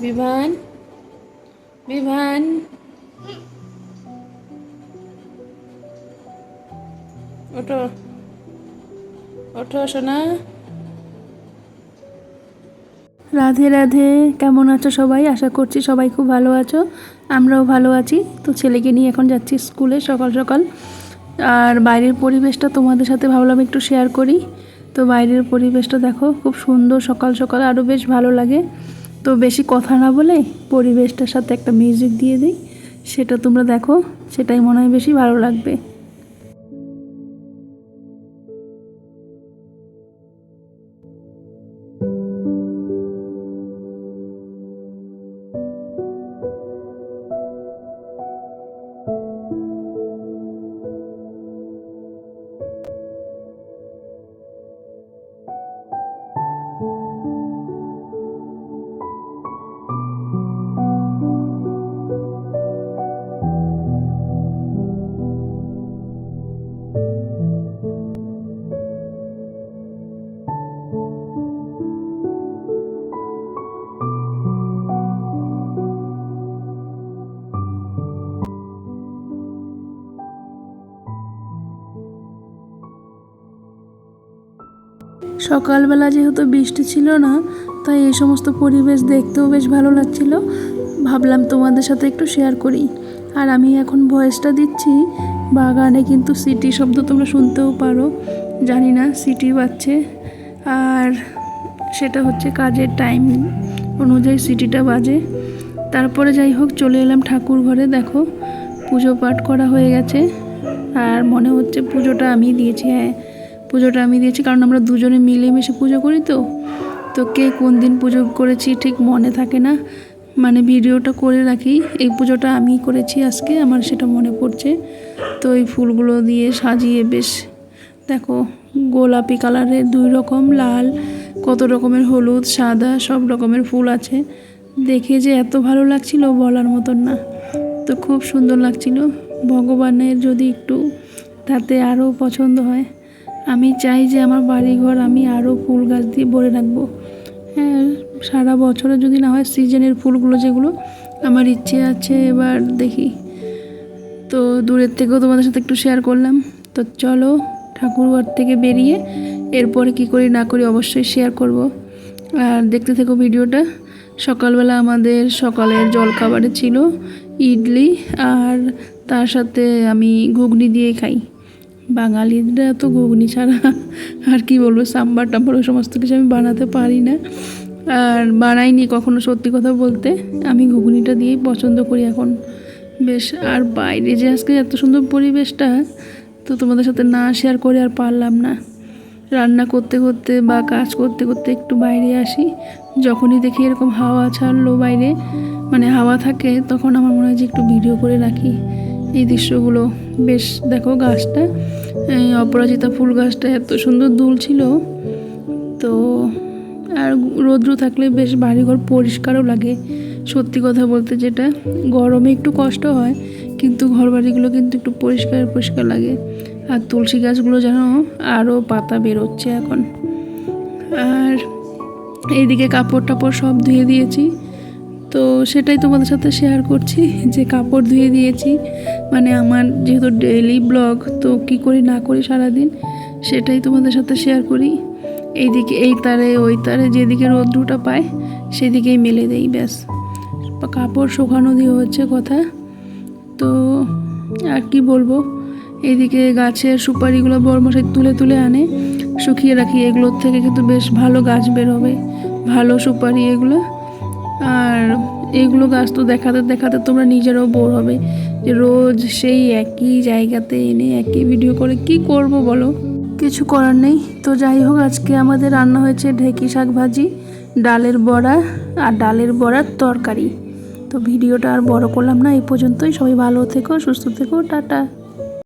বিভান বিভান ওঠো ওঠো সোনা। রাধে রাধে, কেমন আছো সবাই? আশা করছি সবাই খুব ভালো আছো, আমরাও ভালো আছি। তো ছেলেকে নিয়ে এখন যাচ্ছি স্কুলে সকাল সকাল। আর বাইরের পরিবেশটা তোমাদের সাথে ভাবলাম একটু শেয়ার করি। তো বাইরের পরিবেশটা দেখো, খুব সুন্দর, সকাল সকাল আরও বেশ ভালো লাগে। তো বেশি কথা না বলে পরিবেশটার সাথে একটা মিউজিক দিয়ে দিই, সেটা তোমরা দেখো, সেটাই মনে হয় বেশি ভালো লাগবে। সকালবেলা যেহেতু বৃষ্টি ছিল না, তাই এই সমস্ত পরিবেশ দেখতেও বেশ ভালো লাগছিল। ভাবলাম তোমাদের সাথে একটু শেয়ার করি। আর আমি এখন ভয়েসটা দিচ্ছি বাগানে, কিন্তু সিটি শব্দ তোমরা শুনতেও পারো, জানি না সিটি বাজছে। আর সেটা হচ্ছে কাজের টাইম অনুযায়ী সিটিটা বাজে। তারপরে যাই হোক, চলে এলাম ঠাকুর ঘরে। দেখো, পুজো পাঠ করা হয়ে গেছে। আর মনে হচ্ছে পুজোটা আমি দিয়েছি। হ্যাঁ, পুজোটা আমি দিয়েছি, কারণ আমরা দুজনে মিলেমিশে পুজো করি। তো কে কোন দিন পুজো করেছি ঠিক মনে থাকে না, মানে ভিডিওটা করে রাখি। এই পুজোটা আমি করেছি আজকে, আমার সেটা মনে পড়ছে। তো এই ফুলগুলো দিয়ে সাজিয়ে বেশ দেখো, গোলাপি কালারের 2 রকম, লাল, কত রকমের হলুদ, সাদা, সব রকমের ফুল আছে। দেখে যে এত ভালো লাগছিল বলার মতন না। তো খুব সুন্দর লাগছিল। ভগবানের যদি একটু তাতে আরও পছন্দ হয়, আমি চাই যে আমার বাড়িঘর আমি আরও ফুল গাছ দিয়ে ভরে রাখবো। হ্যাঁ, সারা বছরে যদি না হয়, সিজনের ফুলগুলো যেগুলো, আমার ইচ্ছে আছে। এবার দেখি। তো দূরের থেকেও তোমাদের সাথে একটু শেয়ার করলাম। তো চলো, ঠাকুরঘর থেকে বেরিয়ে এরপরে কি করি না করি অবশ্যই শেয়ার করব। আর দেখতে থেকো ভিডিওটা। সকালবেলা আমাদের সকালের জলখাবারে ছিল ইডলি, আর তার সাথে আমি ঘুগনি দিয়ে খাই। বাঙালিরা তো ঘুগনি ছাড়া আর কি বলবো, সাম্বার টাম্বার ওই সমস্ত কিছু আমি বানাতে পারি না, আর বানাইনি কখনো। সত্যি কথা বলতে আমি ঘুগনিটা দিয়েই পছন্দ করি এখন বেশ। আর বাইরে যে আজকে এত সুন্দর পরিবেশটা, তো তোমাদের সাথে না শেয়ার করে আর পারলাম না। রান্না করতে করতে বা কাজ করতে করতে একটু বাইরে আসি, যখনই দেখি এরকম হাওয়া ছাড়লো বাইরে, মানে হাওয়া থাকে, তখন আমার মনে হয় যে একটু ভিডিও করে রাখি এই দৃশ্যগুলো। বেশ দেখো, গাছটা, অপরাজিতা ফুল গাছটা এত সুন্দর দুল ছিল। তো আর রৌদ্র থাকলে বেশ বাড়িঘর পরিষ্কারও লাগে। সত্যি কথা বলতে, যেটা গরমে একটু কষ্ট হয়, কিন্তু ঘর বাড়িগুলো কিন্তু একটু পরিষ্কার পরিষ্কার লাগে। আর তুলসী গাছগুলো যেন আরও পাতা বেরোচ্ছে এখন। আর এইদিকে কাপড় টাপড় সব ধুয়ে দিয়েছি। তো সেটাই তোমাদের সাথে শেয়ার করছি যে কাপড় ধুয়ে দিয়েছি, মানে আমার যেহেতু ডেইলি ব্লগ, তো কী করি না করি সারাদিন সেটাই তোমাদের সাথে শেয়ার করি। এইদিকে এই তারে ওই তারে যেদিকে রোদ্রুটা পায় সেদিকেই মেলে দেই, ব্যাস। কাপড় শুকানো দিয়ে হচ্ছে কথা। তো আর কি বলবো, এইদিকে গাছের সুপারিগুলো বড়মশাই তুলে তুলে আনে, শুকিয়ে রাখি। এগুলোর থেকে কিন্তু বেশ ভালো গাছ বের হবে, ভালো সুপারি এগুলো। আর এইগুলো গাছ তো দেখাতে দেখাতে তোমরা নিজেরাও বোর হবে, যে রোজ সেই একই জায়গাতে এনে একই ভিডিও করে কি করব বলো, কিছু করার নেই। তো যাই হোক, আজকে আমাদের রান্না হয়েছে ঢেঁকি শাক ভাজি, ডালের বড়া, আর ডালের বড়ার তরকারি। তো ভিডিওটা আর বড় করলাম না, এই পর্যন্তই। সবাই ভালো থেকো, সুস্থ থেকো, টাটা।